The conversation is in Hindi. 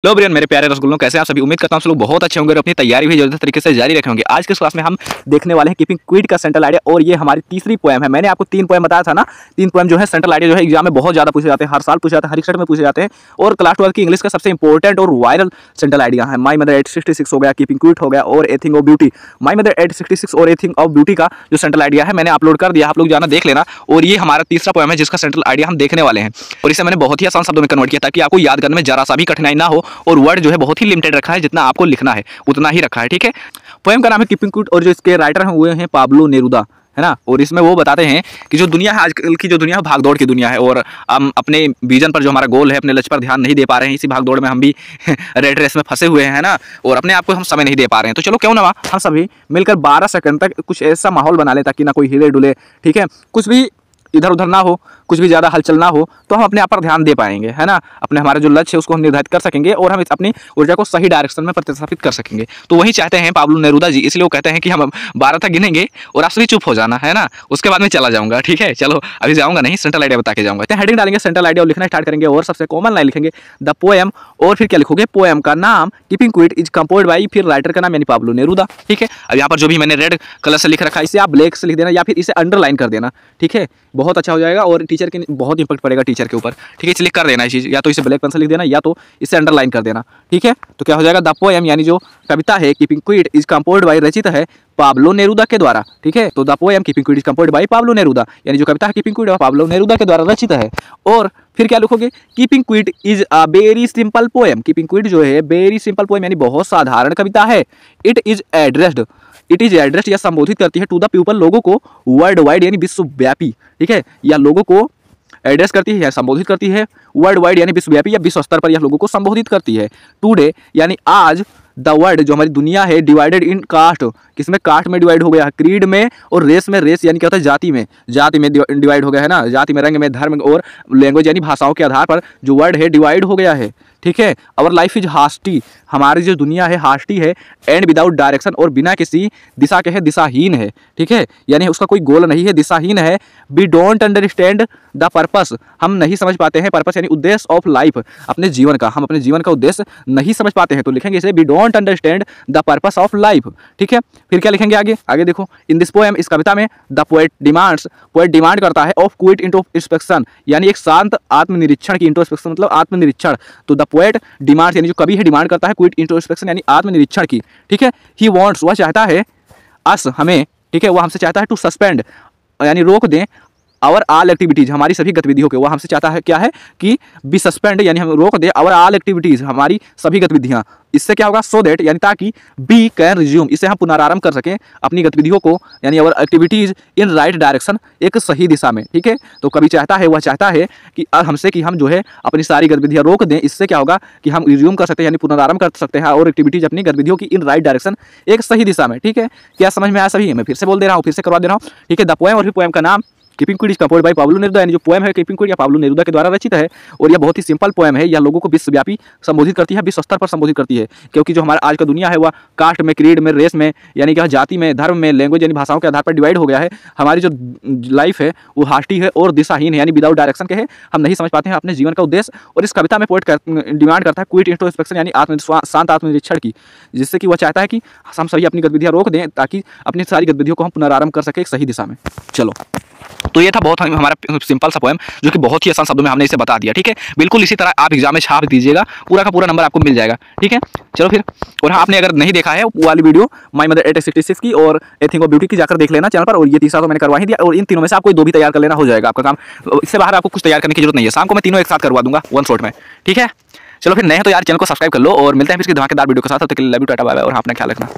लो ब्रियन मेरे प्यारे रसगुल्लों, कैसे आप सभी? उम्मीद करता हूं आप लोग बहुत अच्छे होंगे और अपनी तैयारी भी जबरदस्त तरीके से जारी रखे होंगे। आज के क्लास में हम देखने वाले हैं कीपिंग क्विट का सेंट्रल आइडिया और ये हमारी तीसरी पोएम है। मैंने आपको 3 पोएम बताया था ना। 3 पोएम जो है सेंट्रल आइडिया जो है एग्जाम में बहुत ज्यादा पूछे जाते हैं, हर साल पूछे जाते हैं, हर एक सेट में पूछे जाते हैं और क्लास 12 की इंग्लिश का सबसे इंपॉर्टेंट और वायरल सेंट्रल आइडिया है। माई मदर 866 हो गया, कीपिंग क्विट हो गया और a thing of beauty. My mother 866 और ए थिंग ऑफ ब्यूटी का जो सेंट्रल आइडिया है मैंने अपलोड कर दिया, आप लोग जाना देख लेना। और ये हमारा तीसरा पोएम है जिसका सेंट्रल आइडिया हम देखने वाले हैं और इसे मैंने बहुत ही आसान शब्दों में कन्वर्ट किया ताकि आपको याद करने में जरा सा भी कठिनाई ना हो और वर्ड जो है बहुत ही लिमिटेड रखा है, जितना आपको लिखना है उतना ही रखा है। ठीक है, पोएम का नाम है कीपिंग क्विट और जो इसके राइटर हैं वो हैं पाब्लो नेरुदा, है ना। और इसमें वो बताते हैं कि जो दुनिया है आजकल की, जो दुनिया है भागदौड़ की दुनिया है और हम अपने विजन पर, जो हमारा गोल है, अपने लक्ष्य पर ध्यान नहीं दे पा रहे हैं। इसी भागदौड़ में हम भी रेड रेस में फंसे हुए हैं ना, और अपने आप को हम समय नहीं दे पा रहे हैं। तो चलो क्यों ना हम सभी मिलकर 12 सेकंड तक कुछ ऐसा माहौल बना लें ताकि ना कोई हिले डुले, ठीक है, कुछ भी इधर उधर ना हो, कुछ भी ज़्यादा हलचल ना हो, तो हम अपने आप पर ध्यान दे पाएंगे, है ना। अपने हमारा जो लक्ष्य है उसको हम निर्धारित कर सकेंगे और हम अपनी ऊर्जा को सही डायरेक्शन में प्रतिस्थापित कर सकेंगे। तो वही चाहते हैं पाब्लो नेरुदा जी, इसलिए वो कहते हैं कि हम 12 तक गिनेंगे और आप सभी चुप हो जाना, है ना। उसके बाद में चला जाऊंगा, ठीक है। चलो अभी जाऊंगा नहीं, सेंट्रल आइडिया बता के जाऊंगा। हेडिंग डालेंगे सेंट्रल आइडिया और लिखना स्टार्ट करेंगे और सबसे कॉमन लाइन लिखेंगे द पोएम और फिर क्या लिखोगे, पोएम का नाम keeping quit is composed bye, फिर राइटर का नाम यानी पाब्लो नेरुदा। ठीक है, अब यहाँ पर जो भी मैंने रेड कलर से लिख रखा है इसे आप ब्लैक से लिख देना या फिर इसे अंडरलाइन कर देना, ठीक है, बहुत अच्छा हो जाएगा और टीचर के बहुत इंपैक्ट पड़ेगा टीचर के ऊपर। ठीक है, इसलिए कर देना ये चीज़, या तो इसे ब्लैक पेन से लिख देना या तो इसे अंडरलाइन कर देना। ठीक है, तो क्या हो जाएगा, द पोएम यानी जो कविता है keeping quit is composed bye, रचित है पाब्लो नेरुदा के द्वारा। ठीक है, तो the poem keeping quit is composed bye Pablo Neruda यानी जो कविता है कीपिंग क्विट पाब्लो नेरुदा के द्वारा रचित है। और फिर क्या लिखोगे, keeping quit is a very simple poem. Keeping quit जो है वेरी सिंपल पोएम यानी बहुत साधारण कविता है। इट इज एड्रेस्ड या संबोधित करती है टू द पीपल, लोगों को, वर्ल्ड वाइड यानी विश्वव्यापी। ठीक है, या लोगों को एड्रेस करती है या संबोधित करती है, वर्ल्ड वाइड यानी विश्वव्यापी या विश्व स्तर पर यह लोगों को संबोधित करती है। टुडे यानी आज, द वर्ल्ड जो हमारी दुनिया है, डिवाइडेड इन कास्ट, किसमें, कास्ट में डिवाइड हो गया है, क्रीड में, और रेस में, रेस यानी क्या होता है, जाति में डिवाइड हो गया है ना, जाति में, रंग में, धर्म और लैंग्वेज यानी भाषाओं के आधार पर जो वर्ल्ड है डिवाइड हो गया है। ठीक है, अवर लाइफ इज हास्टी, हमारी जो दुनिया है हास्टी है, एंड विदाउट डायरेक्शन और बिना किसी दिशा के है, दिशाहीन है। ठीक है, यानी उसका कोई गोल नहीं है, दिशाहीन है। We don't understand the purpose, हम नहीं समझ पाते हैं, पर्पस यानी उद्देश्य ऑफ लाइफ, अपने जीवन का, हम अपने जीवन का उद्देश्य नहीं समझ पाते हैं। तो लिखेंगे इसे we don't understand the purpose of life. ठीक है, फिर क्या लिखेंगे आगे देखो, इन दिस पोएम, इस कविता में, द पोएट डिमांड करता है ऑफ क्विट इंट्रोस्पेक्शन यानी एक शांत आत्मनिरीक्षण की, इंट्रोस्पेक्शन मतलब आत्मनिरीक्षण। तो द पोएट डिमांड्स यानी जो कवि है डिमांड करता है क्विट इंट्रोस्पेक्शन यानी आत्मनिरीक्षण की। ठीक है, ही वांट्स वह चाहता है, अस हमें, ठीक है, वह हमसे चाहता है टू सस्पेंड यानी रोक दें, आवर ऑल एक्टिविटीज़ हमारी सभी गतिविधियों के, वह हमसे चाहता है क्या है कि बी सस्पेंड यानी हम रोक दे आवर ऑल एक्टिविटीज़ हमारी सभी गतिविधियाँ। इससे क्या होगा, सो दैट यानी ताकि बी कैन रिज्यूम, इससे हम पुनरारंभ कर सकें अपनी गतिविधियों को यानी our activities in right direction, एक सही दिशा में। ठीक है, तो कभी चाहता है, वह चाहता है कि हमसे कि हम जो है अपनी सारी गतिविधियाँ रोक दें। इससे क्या होगा कि हम रिज्यूम कर सकते हैं यानी पुनरारंभ कर सकते हैं और एक्टिविटीज़ अपनी गतिविधियों की इन राइट डायरेक्शन, एक सही दिशा में। ठीक है, क्या समझ में आया सभी? मैं फिर से बोल दे रहा हूँ, फिर से करवा दे रहा हूँ। ठीक है, द पोएम और फिर पोएम का नाम keeping quit is composed bye Pablo Neruda यानी जो पोएम है कीपिंग क्विट या पाब्लो नेरुदा के द्वारा रचित है और यह बहुत ही सिंपल पोएम है। यह लोगों को विश्वव्यापी संबोधित करती है, विश्व स्तर पर संबोधित करती है, क्योंकि जो हमारा आज का दुनिया है वह कास्ट में, क्रीड में, रेस में यानी कि जाति में, धर्म में, लैंग्वेज यानी भाषाओं के आधार पर डिवाइड हो गया है। हमारी जो लाइफ है वो हास्टी है और दिशाहीन है यानी विदाउट डायरेक्शन के है, हम नहीं समझ पाते हैं अपने जीवन का उद्देश्य। और इस कविता में पोएट डिमांड करता है क्विट इंट्रोस्पेक्शन यानी शांत आत्मनिरीक्षण की, जिससे कि वह चाहता है कि हम सभी अपनी गतिविधियाँ रोक दें ताकि अपनी सारी गतिविधियों को हम पुनरारंभ कर सकें एक सही दिशा में। चलो, तो ये था बहुत हमारा सिंपल सा पोएम जो कि बहुत ही आसान शब्दों में हमने इसे बता दिया। ठीक है, बिल्कुल इसी तरह आप एग्जाम में छाप दीजिएगा, पूरा का पूरा नंबर आपको मिल जाएगा। ठीक है, चलो फिर, और हाँ, आपने अगर नहीं देखा है वो वाली वीडियो माई मदर 866 की और ए थिंग ऑफ ब्यूटी की, जाकर देख लेना चैनल पर। और ये तीसरा तो मैंने करवा ही दिया और इन तीनों में से आपको 2 भी तैयार कर लेना, हो जाएगा आपका काम। इससे बाहर आपको कुछ तैयार करने की जरूरत नहीं है, शाम को मैं तीनों एक साथ करवा दूंगा 1 शॉट में। ठीक है, चलो फिर, नए तो यार चैनल को सब्सक्राइब कर लो और मिलते हैं फिर इसकी धमाकेदार वीडियो के साथ। तब तक के लिए love you, tata, bye bye और हाँ, अपना ख्याल रखना।